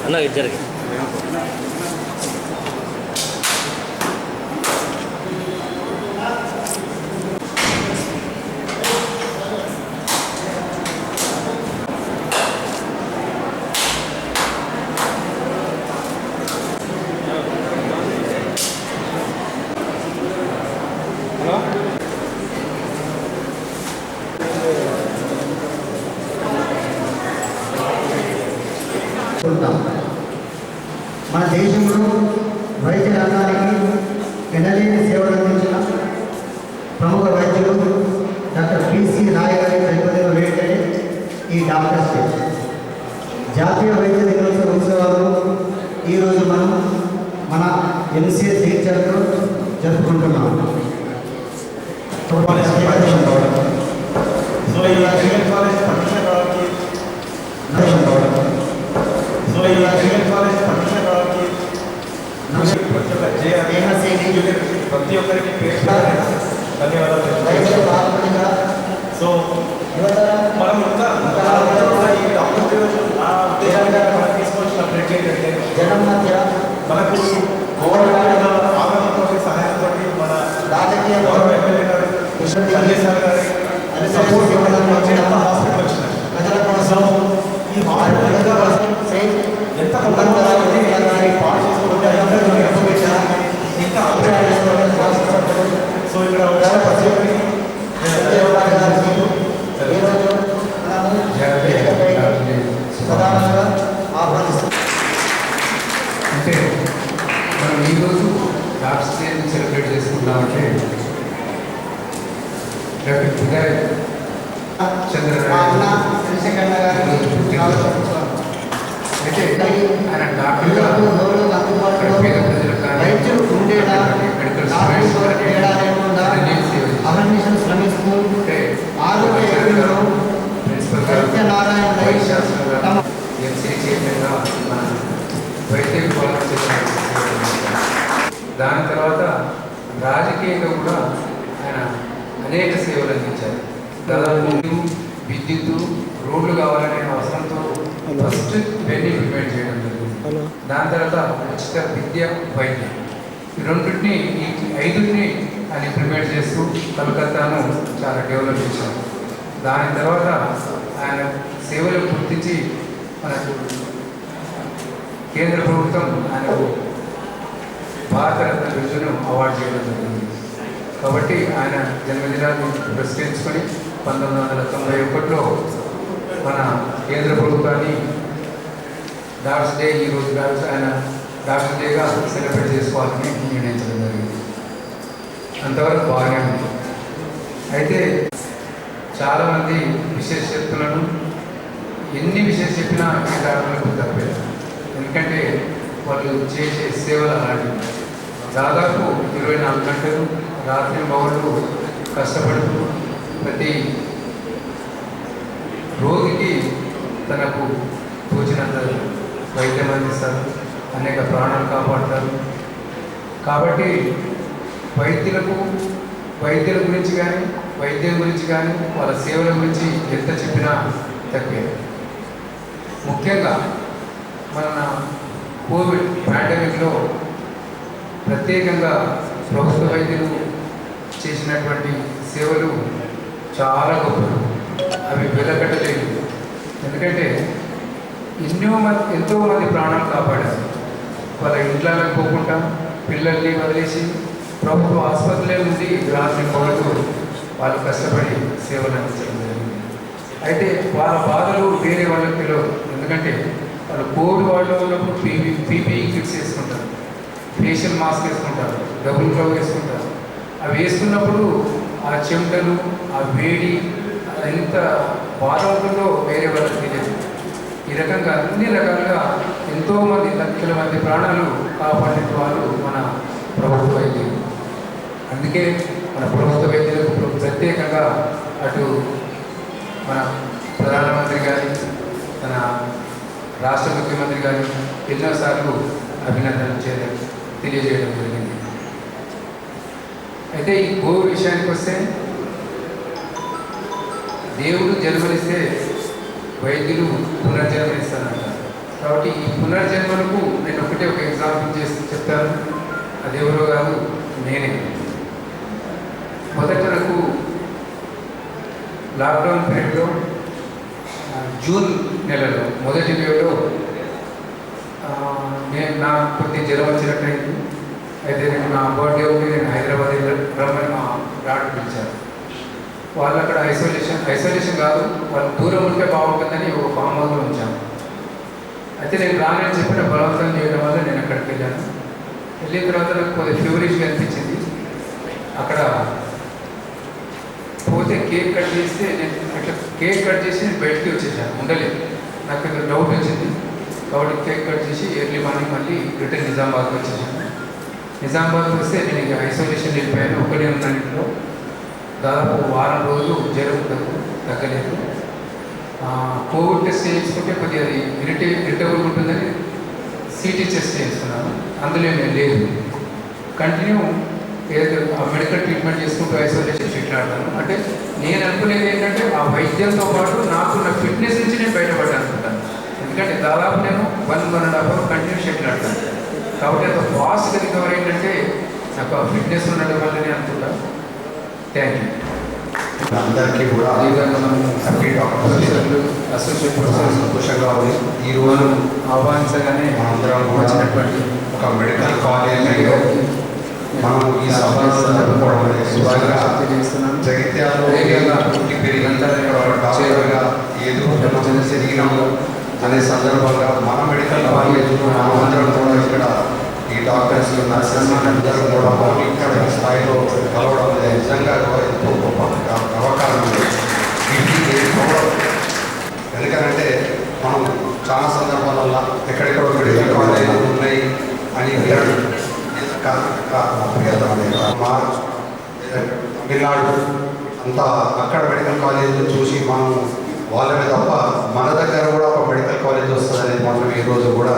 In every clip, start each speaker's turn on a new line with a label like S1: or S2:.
S1: అన్న ఇద్దరికి
S2: మన దేశంలో వైద్య రంగానికి ఎనలేని సేవలు అందించిన ప్రముఖ వైద్యులు డాక్టర్ పిసి రాయ్ గారి జన్మదిన వేడుకనే ఈ డాక్టర్స్ డే. జాతీయ వైద్య దినోత్సవ ఉత్సవాలు ఈరోజు మనం మన ఎంసీఎస్ టీచర్తో జరుపుకుంటున్నాం.
S3: ప్రతి ఒక్కరికి ధన్యవాదాలు. సో మనం ఇంకా ఈ డాక్టర్ ఉద్దేశాన్ని మనం తీసుకోవాల్సిన ప్రత్యేకత ఏంటంటే మనకు ఆగమతో సహాయంతో మన రాజకీయ గౌరవ ఎమ్మెల్యే గారు సందేశాలు గారి సపోర్ట్ హాస్పిటల్ వచ్చినాయి. సో ఈ హాస్పిటల్ ఎంత పాటు చేసుకుంటే ఇంకా సో ఇక్కడ
S4: అంటే మనం ఈరోజు డాక్టర్స్ డే సెలబ్రేట్ చేసుకుంటామంటే డాక్టర్ ఉదయ్ చంద్రరాయ్ అయితే ఆయన డాక్టర్గా పేద ప్రజలకు కానీ మెడికల్
S2: శ్రమిస్తూ
S4: వైస్ ఛాన్సలర్గా ఎంసీ చైర్మన్గా మన వైద్య విభాగం చేసిన దాని తర్వాత రాజకీయంగా కూడా ఆయన అనేక సేవలు అందించారు. దాదాపు విద్యుత్తు రోడ్లు కావాలనే అవసరంతో ఫస్ట్ ఇవన్నీ ఇంప్లిమెంట్ చేయడం జరిగింది. దాని తర్వాత ఉచిత విద్య వైద్యం ఈ రెండింటిని ఈ 5ని ఆయన ఇంప్లిమెంట్ చేస్తూ కలకత్తాను చాలా డెవలప్ చేశారు. దాని తర్వాత ఆయన సేవలు గుర్తించి మనకు కేంద్ర ప్రభుత్వం ఆయనకు భారతరత్న బిరుదును అవార్డు చేయడం జరిగింది. కాబట్టి ఆయన జన్మదినాన్ని పురస్కరించుకొని 1991లో మన కేంద్ర ప్రభుత్వాన్ని డాక్టర్స్ డే ఈరోజు ఆయన డాక్టర్ డేగా సెలబ్రేట్ చేసుకోవాలని నిర్ణయించడం జరిగింది. అంతవరకు బాగానే ఉంది. అయితే చాలామంది విశేషత్తులను ఎన్ని విశేష చెప్పినా ఈ డాక్టర్లకు తప్పలేదు. ఎందుకంటే వాళ్ళు చేసే సేవలు అలాంటివి. దాదాపు 24 గంటలు రాత్రి పగళ్ళు కష్టపడుతూ ప్రతి రోగికి తనకు తోచినంత వైద్యం అందిస్తారు, అనేక ప్రాణాలు కాపాడుతారు. కాబట్టి వైద్యుల గురించి కానీ వైద్యం గురించి కానీ వాళ్ళ సేవల గురించి ఎంత చెప్పినా తక్కువే. ముఖ్యంగా మన కోవిడ్ పాండమిక్లో ప్రత్యేకంగా ప్రభుత్వ వైద్యులు చేసినటువంటి సేవలు చాలా గొప్పలు. అవి వెలకట్టలేవు. ఎందుకంటే ఎంతోమంది ప్రాణాలు కాపాడారు. వాళ్ళ ఇంట్లోకి పోకుండా పిల్లల్ని వదిలేసి ప్రభుత్వ ఆసుపత్రులే నుండి రాత్రి పగలు వాళ్ళు కష్టపడి సేవలు అందించడం జరిగింది. అయితే వాళ్ళ బాధలు వేరే వాళ్ళకి తెలియదు. ఎందుకంటే వాళ్ళు కోవిడ్ వాళ్ళు ఉన్నప్పుడు పీపీఈ కిట్స్ వేసుకుంటారు, ఫేషియల్ మాస్క్ వేసుకుంటారు, డబుల్ గ్లవ్ వేసుకుంటారు. అవి వేసుకున్నప్పుడు ఆ చెమటలు, ఆ వేడి ఎంత బాధ ఉంటుందో వేరే వాళ్ళకి తెలియదు. ఈ రకంగా అన్ని రకాలుగా ఎంతోమంది లక్షల మంది ప్రాణాలు కాపాడే వాళ్ళు మన ప్రభుత్వ వైద్యులు. అందుకే మన ప్రభుత్వ వైద్యులకు ప్రత్యేకంగా అటు మన ప్రధానమంత్రి కానీ మన రాష్ట్ర ముఖ్యమంత్రి కానీ ఎన్నోసార్లు అభినందనలు తెలియజేయడం జరిగింది. అయితే ఈ కోవిడ్ విషయానికి వస్తే దేవుడు జన్మనిస్తే వైద్యులు పునర్జన్మ ఇస్తానంటారు. కాబట్టి ఈ పునర్జన్మలకు నేను ఒకటే ఒక ఎగ్జాంపుల్ చేసి చెప్తాను. అది ఎవరో కాదు, నేనే. మొదట నాకు లాక్డౌన్ పీరియడ్లో జూన్ నెలలో మొదటి వేవ్లో నాకు కొద్ది జ్వరం వచ్చినట్టయింది. అయితే నేను నా బర్త్డే ఉండి నేను హైదరాబాద్ రమ్మని మా డాక్టర్ పిలిచారు. వాళ్ళు అక్కడ ఐసోలేషన్ కాదు, వాళ్ళు దూరం ఉంటే బాగుంటుందని ఒక ఫామ్ హౌస్లో ఉంచాను. అయితే నేను రానని చెప్పిన బలవంతం చేయడం వల్ల నేను అక్కడికి వెళ్ళాను. వెళ్ళిన తర్వాత నాకు కొద్దిగా ఫీవరిష్గా అనిపించింది. అక్కడ పోతే కేక్ కట్ చేస్తే నేను అట్లా కేక్ కట్ చేసి నేను బయటికి వచ్చేసాను, ఉండలేదు. నాకు ఇక్కడ డౌట్ వచ్చింది కాబట్టి కేక్ కట్ చేసి ఎర్లీ మార్నింగ్ మళ్ళీ రిటర్న్ నిజామాబాద్కి వచ్చేసాను. నిజామాబాద్కి వస్తే నేను ఇక ఐసోలేషన్ వెళ్ళిపోయాను. ఒకటే ఉన్నాను ఇంట్లో. దాదాపు వారం రోజులు జ్వరం తగ్గలేదు. కోవిడ్ టెస్ట్ చేయించుకుంటే కొద్దిగా అది ఇరిటబుల్ ఉంటుందని సిటీ టెస్ట్ చేయించుకున్నాను. అందులో నేను లేదు. కంటిన్యూ ఏదైతే ఆ మెడికల్ ట్రీట్మెంట్ చేసుకుంటూ ఐసోలేషన్ ట్రీట్లాడతాను. అంటే నేను అనుకునేది ఏంటంటే ఆ వైద్యంతో పాటు నాకున్న ఫిట్నెస్ నుంచి నేను బయటపడ్డాను అనుకుంటాను. ఎందుకంటే దాదాపు నేను 1.5 hours కంటిన్యూ షెటిల్ ఆడతాను. కాబట్టి అంత ఫాస్ట్గా రికవర్ ఏంటంటే నాకు ఆ ఫిట్నెస్ ఉండడం వల్లనే అనుకుంటాను. Thank you.
S3: అందరికీ కూడా
S4: అదేవిధంగా మనం అసోసియేట్ ప్రొఫెసర్
S3: సంతోషంగా ఉంది. ఈ రోజు
S4: ఆహ్వానించగానే
S3: మనందరం కూడా
S4: వచ్చినటువంటి
S3: ఒక మెడికల్ కాలేజీలో మనం ఈ సభలో జరుపుకోవడం అనేది జగిత్యాలలో పుట్టి పెరిగిన డాక్టర్గా ఎదుర్కొన్న శరీరం అనే సందర్భంగా మన మెడికల్ కాలేజీలో మనమందరం కూడా ఇక్కడ ఈ డాక్టర్స్ నర్సెస్ అందరూ కూడా మనం ఇక్కడ ఈ స్థాయిలో కలవడం అనేది నిజంగా ఎంతో గొప్ప అవకాశం. ఎందుకనంటే మనం చాలా సందర్భాలలో ఎక్కడెక్కడో మెడికల్ కాలేజీలు ఉన్నాయి అని మా తమిళనాడు అంతా అక్కడ మెడికల్ కాలేజీలు చూసి మనం వాళ్ళని తప్ప మన దగ్గర కూడా ఒక మెడికల్ కాలేజ్ వస్తుందని మాత్రం ఈరోజు కూడా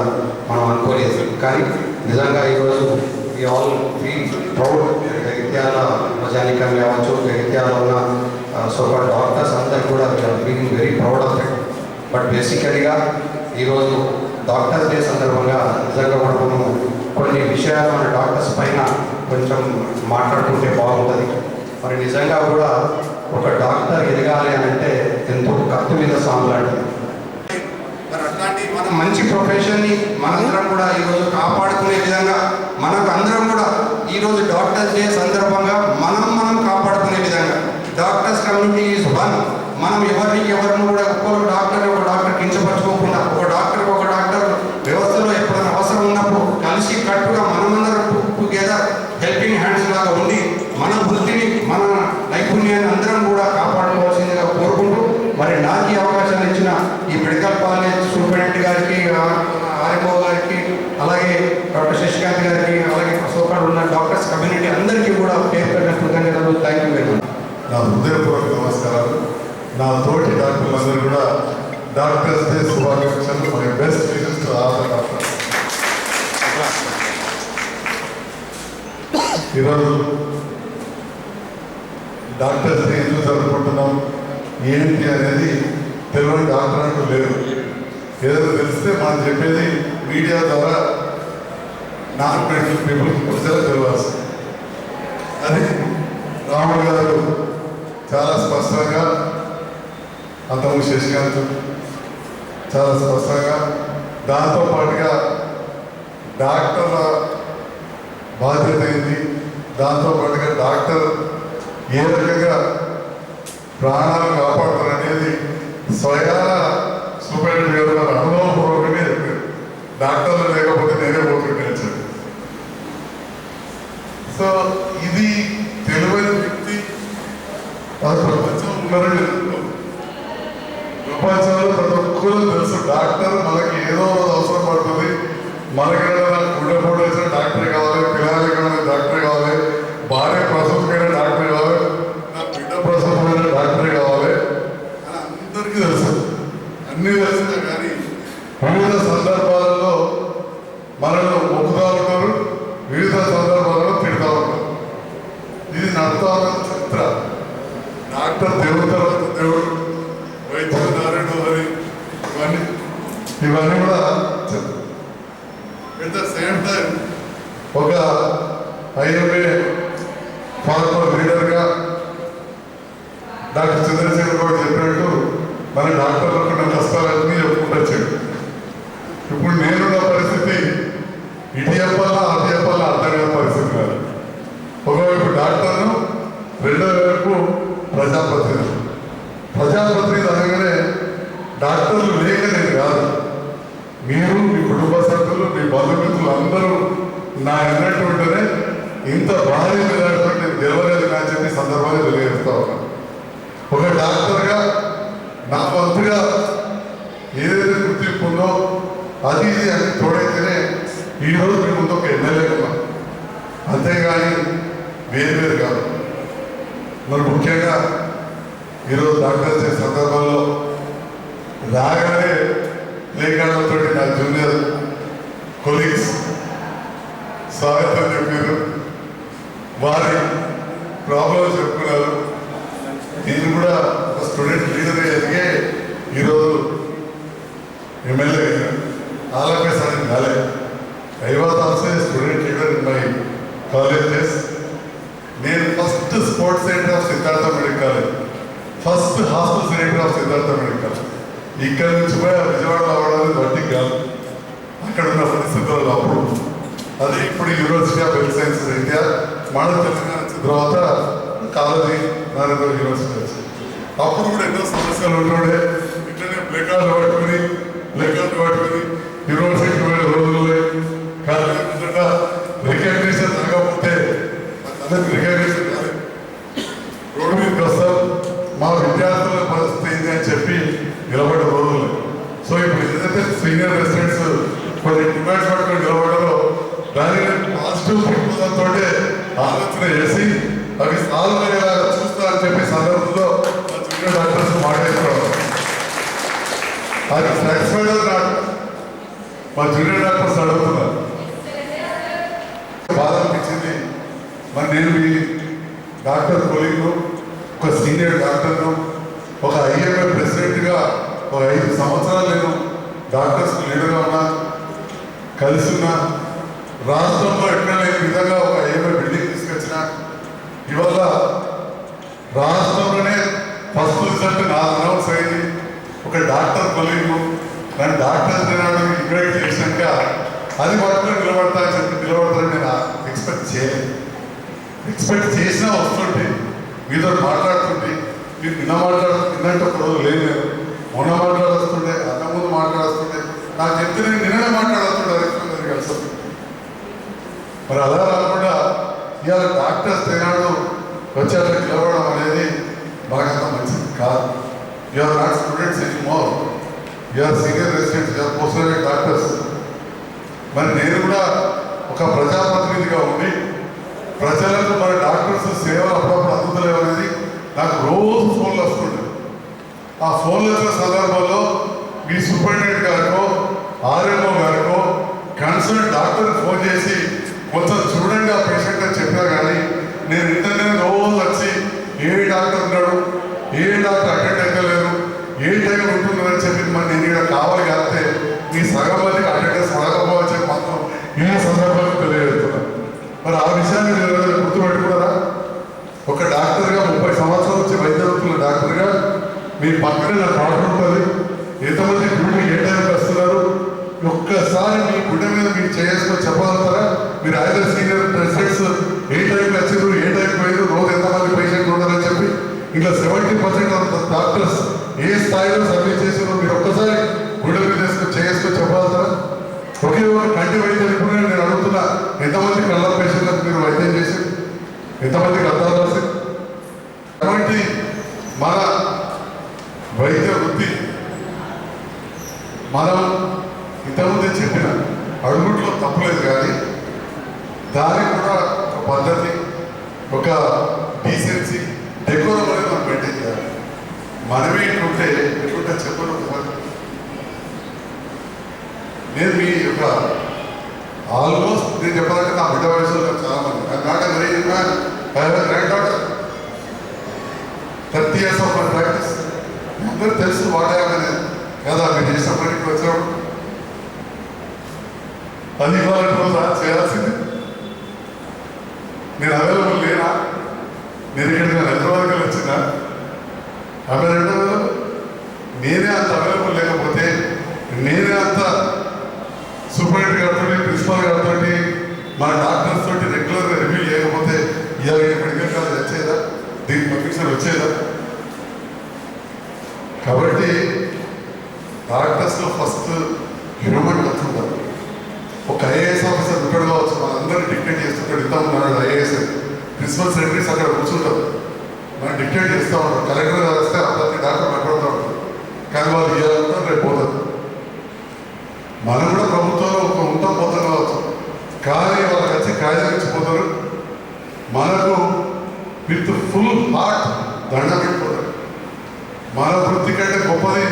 S3: మనం అనుకోలేదు. కానీ నిజంగా ఈరోజు ఈ ఆల్ ఫీల్ ప్రౌడ్. జగిత్యాల ప్రజానికం కావచ్చు, జగిత్యాల ఉన్న సోకాల్ డాక్టర్స్ అందరు కూడా feeling very proud of it. But బేసికలీగా ఈరోజు డాక్టర్స్ డే సందర్భంగా నిజంగా కూడా మనం కొన్ని విషయాలు మన డాక్టర్స్ పైన కొంచెం మాట్లాడుకుంటే బాగుంటుంది. మరి నిజంగా కూడా ఒక డాక్టర్ ఎదగాలి అని అంటే ఎంతో కత్తి మీద సాంగ్ లాంటిది. మరి అట్లాంటి మనం మంచి ప్రొఫెషన్ని మనందరం కూడా ఈరోజు కాపాడుకునే విధంగా మనకు అందరం కూడా ఈరోజు డాక్టర్స్ డే సందర్భంగా మనం కాపాడుకునే విధంగా డాక్టర్స్ కమ్యూనిటీ ఈజ్ వన్. మనం ఎవరిని కూడా ఒక డాక్టర్ కించపరచుకోకుండా ఒక డాక్టర్ వ్యవస్థలో ఎప్పుడైనా అవసరం ఉన్నప్పుడు కలిసి కట్టుగా మనమందరం టుగెదర్ హెల్పింగ్ హ్యాండ్స్ లాగా ఉండి మన వృత్తిని మన నైపుణ్యాన్ని అందరం కూడా కాపాడుకోవాల్సిందిగా కోరుకుంటూ మరి నాకు ఈ అవకాశాన్ని ఇచ్చిన ఈ మెడికల్ కాలేజ్ సూపరింటెండెంట్ గారికి, ఆర్ఎంఓ గారికి, అలాగే డాక్టర్ శశికాంత్ గారికి, అలాగే సోకాల్ ఉన్న డాక్టర్స్ కమ్యూనిటీ అందరికీ కూడా పేరు కృతజ్ఞతలు. Thank you very much.
S1: నా హృదయపూర్వక నమస్కారాలు. నా తోటి డాక్టర్లందరూ కూడా డాక్టర్స్ డే శుభాకాంక్షలు. My best wishes to all the doctors. ఈరోజు డాక్టర్స్ డే ఎందుకు జరుపుకుంటున్నాం ఏంటి అనేది తెలియని డాక్టర్ అంటూ లేదు. ఏదైనా తెలిస్తే మనం చెప్పేది మీడియా ద్వారా నాన్ మెడికల్ పీపుల్కి ప్రజలకు తెలియాల్సి. అది రాముడు గారు చాలా స్పష్టంగా, అంతకు శశికాంత్ చాలా స్పష్టంగా, దాంతోపాటుగా డాక్టర్ల బాధ్యత ఏంది, దాంతోపాటుగా డాక్టర్ ఏ రకంగా ప్రాణాలు కాపాడతారు అనేది స్వయాన సూపరింటెండెంట్ గారు అనుభవపూర్వకంగా చెప్పారు. డాక్టర్లు లేకపోతే నేనే పోతుంటే చెప్పారు. సో ఇది తెలివైన వ్యక్తి ప్రపంచంలో ఉన్నారని ప్రపంచంలో ప్రతి ఒక్కరూ తెలుసు. డాక్టర్ మనకి ఏదో అవసరం పడుతుంది. మనకైనా గుండెపోటు వచ్చిన డాక్టర్ కావాలి, పిల్లలకి డాక్టర్ కావాలి, భార్య ప్రసవకైనా డాక్టర్ కావాలి, నా బిడ్డ ప్రసవమైన డాక్టర్ కావాలి అని అందరికీ తెలుసు. అన్నీ తెలిసినా కానీ వివిధ సందర్భాలలో మనల్ని మొక్కుతూ ఉంటారు, వివిధ సందర్భాలలో తిడుతూ ఉంటారు. ఇది నడుతా చరిత్ర. డాక్టర్ దేవుడు తర్వాత దేవుడు, వైద్యుడు నారాయణుడు అని ఇవన్నీ కూడా ఎట్ ద సేమ్ టైం ఒక ఐఎంఏ ఫార్మర్ లీడర్గా డాక్టర్ చంద్రశేఖర్ గారు చెప్పినట్టు మన డాక్టర్లకు ఉన్న కష్టాలన్నీ చెప్పుకుంటూ వచ్చాడు. ఇప్పుడు నేనున్న పరిస్థితి ఇటు చెప్పాలా అటు చెప్పాలా అర్థం కాని పరిస్థితి కాదు. ఒకవైపు డాక్టర్ను, రెండో వైపు ప్రజాప్రతినిధులు. ప్రజాప్రతినిధి అనగానే డాక్టర్లు లేకనేది కాదు, మీరు మీ కుటుంబ సభ్యులు మీ బంధుమిత్రులు అందరూ నా ఎన్నట్టు ఉంటేనే ఇంత భారీ మెజార్టీతో నేను గెలవలేదు అని చెప్పి సందర్భంగా తెలియజేస్తా ఉన్నాను. ఒక డాక్టర్గా నా వంతుగా ఏదైతే గుర్తింపు ఉందో అది ఇది అని తోడైతేనే ఈరోజు మీ ముందు ఒక ఎమ్మెల్యే ఉన్నాం, అంతేగాని వేరు కాదు. మరి ముఖ్యంగా ఈరోజు డాక్టర్ చేసే సందర్భంలో రాగానే లేఖలతో నా జూనియర్ కొలీగ్స్ స్వాగతం చెప్పారు, వారి ప్రాబ్లమ్స్ చెప్పుకున్నారు. నేను కూడా ఒక స్టూడెంట్ లీడర్ ఎదిగే ఈరోజు ఎమ్మెల్యే ఆలపేస్ అని కాలేదు. I was also student leader in my colleges. నేను first sports centre of Siddhartha medical college, first hostel centre of Siddhartha medical college. ఇక్కడ నుంచి పోయి విజయవాడలో అవ్వడానికి బట్టి కాదు, అక్కడ ఉన్న పరిస్థితుల్లో అప్పుడు అది ఇప్పుడు university of health sciences India మన తెలంగాణ వచ్చిన తర్వాత కాలేజీ నరేంద్ర యూనివర్సిటీ వచ్చింది. అప్పుడు కూడా ఎన్నో సమస్యలు ఉంటుండే. ఇట్లనే ప్లేకార్డు పట్టుకుని యూనివర్సిటీకి వెళ్ళే రోజుల్లో కాలేజీ రికగ్నిషన్ జరగకపోతే అందరికి రికగ్నిషన్ కాలేదు. రోడ్డు మీదకి వస్తాం, మా విద్యార్థుల పరిస్థితి ఏంటి అని చెప్పి నిలబడే రోజులు. సో ఇప్పుడు ఏదైతే సీనియర్ రెసిడెంట్స్ కొన్ని డిమాండ్స్ పట్టుకొని నిలబడారో దానిని పాజిటివ్ దృక్పథంతో ఆలోచన చేసి అవి సాల్వ్ అయ్యేలాగా చూస్తా అని చెప్పి సందర్భంలో జూనియర్ డాక్టర్స్ మాట్లాడుతున్నారు. అది సాటిస్ఫైడ్ నాట్ మా జూనియర్ డాక్టర్స్ అడుగుతున్నారు. బాధ అనిపించింది. మరి నేను మీ డాక్టర్ కొలీగ్ను, ఒక సీనియర్ డాక్టర్ను, ఒక ఐఎంఏ ప్రెసిడెంట్గా ఒక 5 సంవత్సరాలు నేను డాక్టర్స్ లీడర్గా ఉన్నా, కలిసి ఉన్నా. రాష్ట్రంలో ఎక్కడ లేని విధంగా ఒక ఐఎంఏ బిల్డింగ్ తీసుకొచ్చిన. ఇవాళ రాష్ట్రంలోనే ఫస్ట్ రిజల్ట్ నాకు అనౌన్స్ అయింది. ఒక డాక్టర్ కొలీగ్ను నన్ను డాక్టర్ తినడానికి ఇన్వైట్ చేశాక అది పట్టుకొని నిలబడతా అని చెప్పి నిలబడతానని నేను ఎక్స్పెక్ట్ చేయలేదు. ఎక్స్పెక్ట్ చేసినా వస్తుంటే మీతో మాట్లాడుతుంటే మీరు నిన్నంటే ఒక రోజు లేదు, మొన్న మాట్లాడుతుండే, అన్న ముందు మాట్లాడుతుండే, నాకు చెప్తే నేను నిన్ననే మాట్లాడుతుండే కలిసి. మరి అలా రాకుండా ఇవాళ డాక్టర్స్ తేనాడు వచ్చి అట్లా నిలబడడం అనేది మనకంత మంచిది కాదు. You're not students any more, you're senior residents, you're post graduate doctors. మరి నేను కూడా ఒక ప్రజాప్రతినిధిగా ఉండి ప్రజలకు మరి డాక్టర్స్ సేవలు అప్పుడప్పుడు అందుతలేవు అనేది నాకు రోజు ఫోన్లు వస్తుండే. ఆ ఫోన్లు వచ్చిన సందర్భంలో మీ సూపరింటెండెంట్ గారికో ఆర్ఎంఓ గారికో కన్సల్ట్ డాక్టర్కి ఫోన్ చేసి కొంచెం చూడండి ఆ పేషెంట్ అని చెప్పినా కానీ నేను ఇంటర్నే రోజు వచ్చి ఏ డాక్టర్ ఉన్నాడు, ఏ డాక్టర్ అటెండ్ అయ్యలేరు, ఏ టైం ఉంటుందని చెప్పి మరి నేను ఇక్కడ కావాలి కాస్తే మీ సగం మందికి అటెండెన్స్ అడగకపోవచ్చే మాత్రం ఈ సందర్భంలో తెలియజేస్తున్నాను. మరి ఆ విషయాన్ని గుర్తుపెట్టుకున్నారా? ఒక డాక్టర్గా 30 సంవత్సరాల నుంచి వైద్య వృత్తుల డాక్టర్గా మీ పక్కనే నా డాక్టర్ ఉంటుంది. ఎంతమంది డ్యూటీ ఏ టైంకి వస్తున్నారు ఒక్కసారి మీ గుండె మీద మీరు చేసుకొని చెప్పగలుగుతారా? మీరు ఐదర్ సీనియర్ రెసిడెంట్స్ ఏ టైంకి వచ్చారు, ఏ టైంకి పోయారు, రోజు ఎంతమంది పేషెంట్లు ఉన్నారని చెప్పి ఇంకా 70% ఆఫ్ డాక్టర్స్ ఏ స్థాయిలో సర్వీస్ చేసారో మీరు ఒక్కసారి గుండె మీద చేసుకొని చెప్పగలుగుతారా? ఒకే ఒక కంటి వైద్యం ఇప్పుడు నేను అడుగుతున్నా, ఎంతమంది కళ్ళ పేషెంట్లకు మీరు వైద్యం చేశారు, ఎంతమందికి అర్థాలు రాసి? కాబట్టి మన వైద్య వృత్తి మనం ఇంతకుముందే చెప్పిన అడుగుట్లో తప్పలేదు, కానీ దానికి కూడా ఒక పద్ధతి, ఒక డీసెన్సీ, డెకోరం అనేది మనం మెయింటైన్ చేయాలి. మనమే ఇట్లుంటే ఎట్లుంటే చెప్పను. నేను మీ యొక్క ఆల్మోస్ట్ నేను చెప్పాలంటే నా బిడ్డ వయసులో చాలా మంది not very man, I have a grand daughter, 30 years of my practice. అందరూ తెలుసు వాడామని కదా మీరు చేసిన పనికి వచ్చినప్పుడు అది ఇవ్వాలంటే రోజు చేయాల్సింది. నేను అవైలబుల్ లేనా? నేను ఇక్కడికి హైదరాబాద్కి వచ్చినా అవైలబుల్, నేనే అంత అవైలబుల్ లేకపోతే, నేనే అంత సూపరింటెండెంట్ గారితో ప్రిన్సిపాల్ గారితో మన డాక్టర్స్ తోటి రెగ్యులర్గా రివ్యూ చేయకపోతే ఇవాళ మెడికల్ కాలేజ్ వచ్చేదా? దీనికి పర్మిషన్ వచ్చేదా? కాబట్టి డాక్టర్స్లో ఫస్ట్ హ్యూమన్ టచ్ ఉంటారు. ఒక ఐఏఎస్ ఆఫీసర్ ఉంటాడు కావచ్చు, వాళ్ళందరినీ డిక్టేట్ చేస్తుంటాడు. ఇంత ఉన్నాడు ఐఏఎస్, ప్రిన్సిపల్ సెక్రటరీస్ అక్కడ కూర్చుంటారు, మనం డిక్టేట్ చేస్తూ ఉంటారు. కలెక్టర్ గారు వస్తే ప్రతి డాక్టర్ భయపడుతూ ఉంటారు, కానీ వాళ్ళు ఇవ్వాలంటారు, రేపు పోతారు. మనం కూడా ప్రభుత్వంలో ఒక ఉంటాం పోతాం కావచ్చు, కానీ వాళ్ళకి వచ్చి కాగితం ఇచ్చిపోతారు, మనకు విత్ ఫుల్ హార్ట్ దండ పెట్టిపోతారు. మన వృత్తి కంటే గొప్పది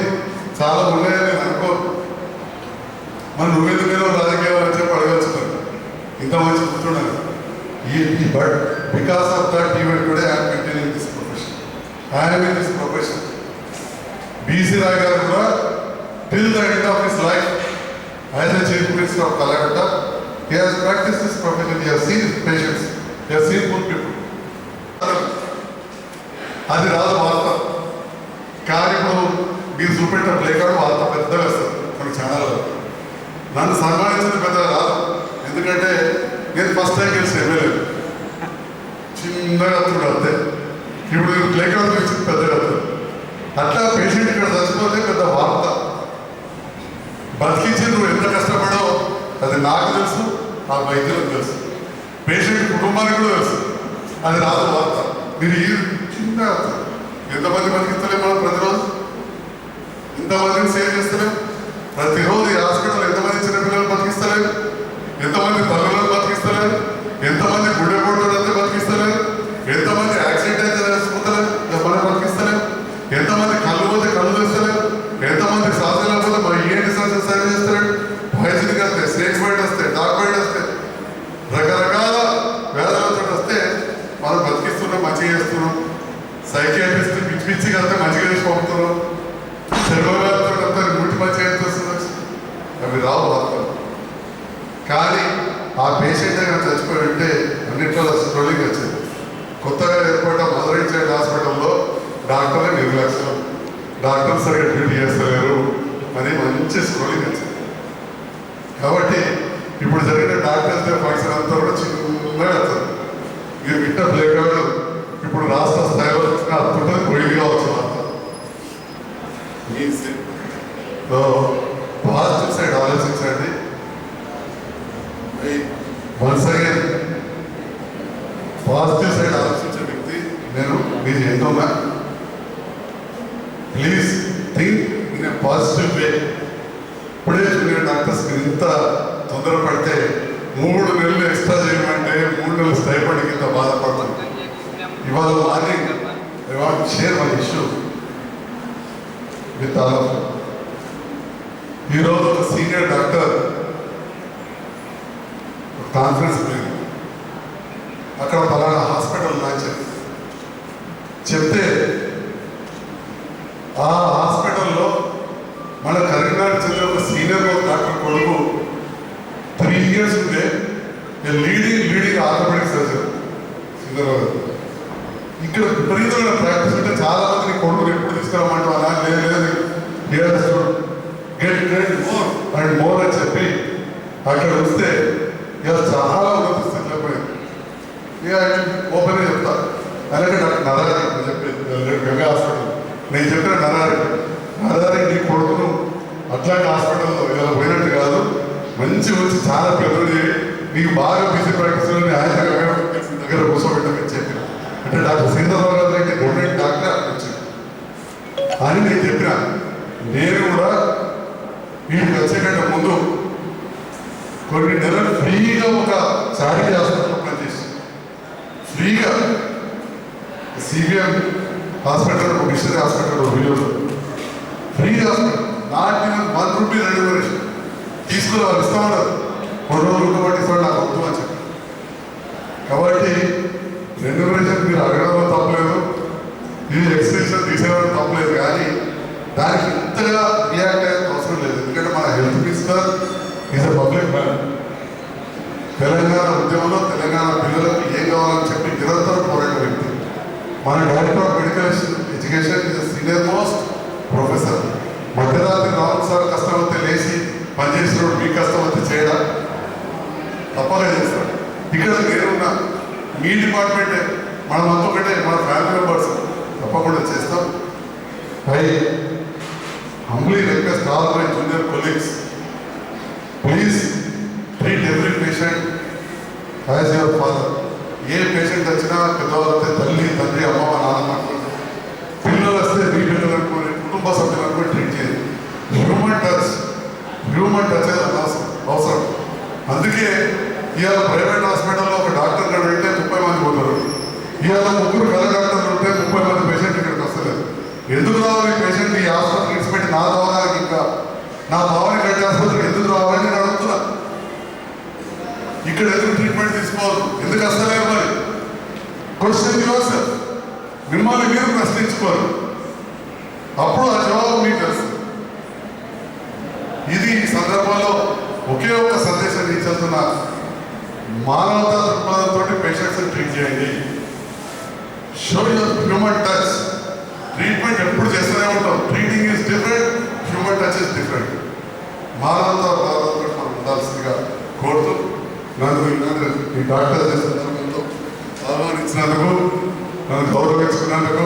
S1: చాలా ఉన్నాయని నేను అనుకోను. మన నువ్వెందుకు రాజకీయాలు అని చెప్పి అడగలుచున్నారు, ఇంత మంచి కూర్చున్నారు. But because of that event today I'm continuing this profession. I'm in this profession. BC Roy గారు కూడా till the end of his life as a chief minister of Calcutta he has practiced this profession. He has seen patients, he has seen good people. అది రాదు వార్త, కానీ ఇప్పుడు మీరు చూపెట్టిన play card వార్త పెద్దగా వస్తుంది కొన్ని ఛానల్లో. నన్ను సన్మానించిన పెద్దగా రాదు, ఎందుకంటే నేను ఫస్ట్ టైం గెలిచి ఎమ్మెల్యే, చిన్నగా వస్తుంది అంతే. ఇప్పుడు నేను ప్లే కార్డు చూసి పెద్దగా వస్తుంది. అట్లా పేషెంట్ ఇక్కడ చచ్చిపోతే పెద్ద వార్త. బతికించి నువ్వు ఎంత కష్టపడో అది నాకు తెలుసు, ఆ వైద్యులకు తెలుసు, పేషెంట్ కుటుంబానికి కూడా తెలుసు. అది రాదు వార్త. మీరు ఈ చిన్న ఎంతమంది బతికిస్తలేం మనం ప్రతిరోజు, ఎంతమందిని సేవ్ చేస్తలేం ప్రతిరోజు. ఈ హాస్పిటల్ ఎంతమంది చిన్నపిల్లలు బతికిస్తలేరు, ఎంతమంది తల్లులను బతికిస్తలేరు, ఎంతమంది గుండె కొట్టుకుంటే బతికిస్తలేరు, ఎంతమంది యాక్సిడెంట్ అయితే చచ్చిపోతలేరు మనం బతికిస్తలేం, ఎంతమంది కళ్ళు పోతే కళ్ళు తెస్తలేరు, ఎంతమంది శ్వాస లేకపోతే మన ఏంటి శ్వాస సేవ చేస్తలేడు, పాయిజన్ వస్తే, స్నేక్ బైట్ వస్తే, డాగ్ బైట్ వస్తే, రకరకాల వ్యాధులతో వస్తే మనం బతికిస్తున్నాం, మంచిగా చేస్తున్నాం. సైకియాట్రిస్ట్ పిచ్చి పిచ్చిగా అంతా మంచిగా చేసి పంపుతున్నాం. శర్మవ్యాధితో అంతా ముట్టి మంచిగా వస్తుంది, అవి రావు వార్తలు. కానీ ఆ పేషెంట్ అయినా చచ్చిపోయి ఉంటే అన్నింటిలో స్ట్రోలింగ్ వచ్చింది. కొత్తగా ఏర్పడ్డ మదర్ చైల్డ్ హాస్పిటల్లో డాక్టర్లే నిర్లక్ష్యం, డాక్టర్ సరిగ్గా డ్యూటీ చేస్తలేరు అని మంచి స్ట్రోలింగ్ వచ్చింది. కాబట్టి ఇప్పుడు జరిగిన డాక్టర్స్ డే ఫంక్షన్ అంతా కూడా చిన్నగా వస్తుంది. మీరు వింట ప్లే కార్డు ఇప్పుడు రాష్ట్ర స్థాయిలో వచ్చిన అత్యున్నది పోయింది కావచ్చు వార్త. పాజిటివ్ సైడ్ ఆలోచించండి. వన్స్ అగైన్ పాజిటివ్ సైడ్ ఆలోచించే వ్యక్తి నేను. మీరు ఏంటన్నా please think in a positive way. ఇప్పుడే జూనియర్ డాక్టర్స్ ఇంత తొందరపడితే 3 నెలలు ఎక్స్ట్రా చేయమంటే 3 నెలలు స్టైఫండ్ కింద బాధపడతాం. ఇవాళ morning I want share my issue with all of you. ఈరోజు ఒక సీనియర్ డాక్టర్ కాన్ఫరెన్స్ పోయింది, అక్కడ పలానా హాస్పిటల్ నాకు చెప్తే ఆ హాస్పిటల్లో మన కరీంనగర్ చెందిన ఒక సీనియర్ డాక్టర్ కొడుకు 3 years ఉండే లీడింగ్ ఆర్థోపెడిక్ సర్జన్ సింగర్. ఇక్కడ విపరీతమైన ప్రాక్టీస్ ఉంటే చాలా మంది కొడుకుని ఎప్పుడు తీసుకురామంటావా? లేదు, గెట్ మోర్ అండ్ మోర్ అని చెప్పి అక్కడ వస్తే ఇక చాలా ఉన్నత స్థితిలో పోయింది. ఇక ఓపెన్గా చెప్తా, అలాగే నాకు నరారి చెప్పి గంగా హాస్పిటల్ నేను చెప్పిన నరారి నీ కొడుకును అట్లాంటి హాస్పిటల్లో ఇలా పోయినట్టు కాదు, మంచి చాలా పెద్దది, నీకు బాగా బిజీ ప్రాక్టీస్ ఆయన దగ్గర కూర్చోబెట్టమని చెప్పిన. అంటే డాక్టర్ శ్రీధర్రావు గారు అయితే గవర్నమెంట్ డాక్టర్ వచ్చింది అని నేను చెప్పిన. నేను కూడా వీటికి వచ్చేకంటే ముందు కొన్ని నెలలు ఫ్రీగా ఒక చారిటీ హాస్పిటల్లో పనిచేసి ఫ్రీగా సిబిఎం హాస్పిటల్, మిషనరీ హాస్పిటల్ విలువలు ఫ్రీ హాస్పిటల్ నాట్ ₹1 రెన్యువరేషన్ తీసుకుని వాళ్ళు ఇస్తామన్నారు. 2 రోజులు బట్టి ఇస్తాడు నాకు వద్దు అని చెప్పి. కాబట్టి రెన్యువరేషన్ మీరు అడగడంలో తప్పలేదు, ఇది ఎక్స్టెన్షన్ తీసేయడం తప్పలేదు, కానీ దానికి ఇంతగా రియాక్ట్ అయ్యే అవసరం లేదు. ఎందుకంటే మన health minister is a public man. Telangana ఉద్యమంలో తెలంగాణ పిల్లలకు ఏం కావాలని చెప్పి నిరంతరం పోరాడిన వ్యక్తి. మన director of medical education is senior most professor. మధ్యరాత్రి రాహుల్ సార్ కష్టం వస్తే లేచి పనిచేసినప్పుడు మీ కష్టం వస్తే చేయడం తప్పగా చేస్తాడు. ఇక్కడ నేనున్నా మీ డిపార్ట్మెంటే మనమంతా ఒకటే, మన ఫ్యామిలీ మెంబర్స్ తప్పకుండా చేస్తాం. I humbly request all my junior colleagues, please treat every patient as your father. A patient వచ్చినా పెద్దవాళ్ళు వస్తే తల్లి తండ్రి అమ్మమ్మ నాన్నమ్మ అనుకోండి, పిల్లలు వస్తే మీ పిల్లలు అనుకోని, కుటుంబ సభ్యులు అనుకోని ట్రీట్ చేయండి. హ్యూమన్ టచ్ అవసరం. అందుకే ఇవాళ ప్రైవేట్ హాస్పిటల్లో ఒక డాక్టర్ ఇక్కడ వెళ్తే 30 మంది పోతారు. ఇవాళ 3 కళ డాక్టర్లు ఉంటే 30 మంది పేషెంట్ ఇక్కడికి వస్తలేదు. ఎందుకు రావాలి పేషెంట్ ఈ హాస్పిటల్ ఇచ్చిపెట్టి నా దవాఖానకి ఇంకా నా భావన కట్టే ఆసుపత్రికి ఎందుకు రావాలని నేను అడుగుతున్నా. ఇక్కడ ఎందుకు ట్రీట్మెంట్ తీసుకోవాలి, ఎందుకు వస్తలేరు? మరి క్వశ్చన్ యువర్ సెల్ఫ్. మిమ్మల్ని మీరు ప్రశ్నించుకోరు, అప్పుడు ఆ జవాబు మీకు తెలుస్తుంది. ఇది ఈ సందర్భంలో ఒకే ఒక్క సందేశం ఇచ్చేస్తున్నా, మానవతా దృక్పథంతో పేషెంట్స్ ట్రీట్ చేయండి. Show your human touch. Treatment ఎప్పుడు చేస్తూనే ఉంటాం. Treating is different, human touch is different. మానవతా భావంతో మనం ఉండాల్సిందిగా కోరుతూ నన్ను ఈ డాక్టర్ సందర్భంలో ఆహ్వానించినందుకు, నన్ను గౌరవించుకున్నందుకు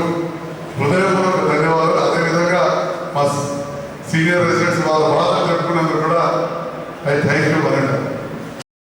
S1: హృదయపూర్వక ధన్యవాదాలు. అదేవిధంగా మా సీనియర్ రెసిడెంట్స్ వాళ్ళ బాధలు జరుపుకున్నందుకు కూడా